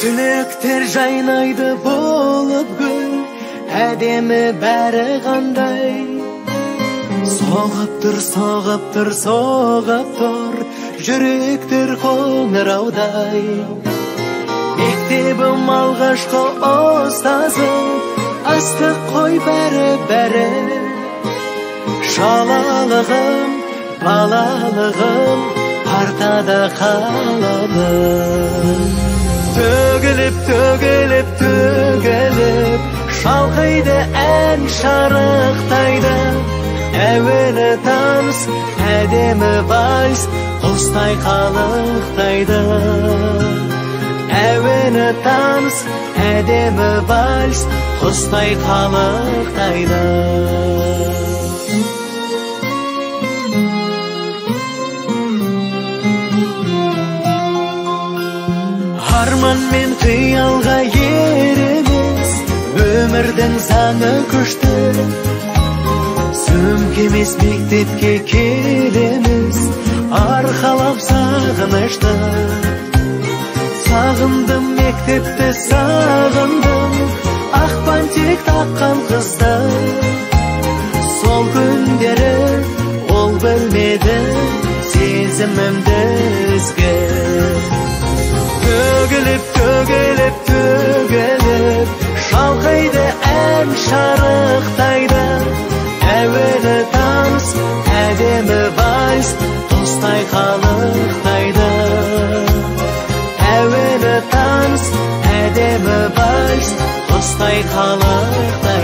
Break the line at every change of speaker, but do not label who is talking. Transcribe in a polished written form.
Түлектер жайнайды болып гүл, әдемі бәрі қандай. Соғып тұр, соғып тұр, соғып тұр, жүректер қоңыраудай. Мектебім алғашқы ұстазым, астық қой бәрі. Шалалығым, балалығым, артада қалады. Төгіліп, төгіліп, төгіліп, шалқайды ән шарықтайды. Әуелі таныс, әдемі вальс, құстай қалықтайды. Әуелі таныс, әдемі вальс, құстай қалықтайды. Арман мен қиялға ереміз, өмірдің заңы күшті. Сөмкемес мектепке келеміз, арқалап сағынышты. Сағындым мектепті, сағындым, ақпан тек таққан қызды. Сол күндері ол білмеді сезімімді ізгі. Төгіліп, төгіліп, төгіліп, шалқайды ән шарықтайды. Әуелі таныс, әдемі вальс, құстай қалықтайды. Әуелі таныс, әдемі вальс, құстай қалықтайды.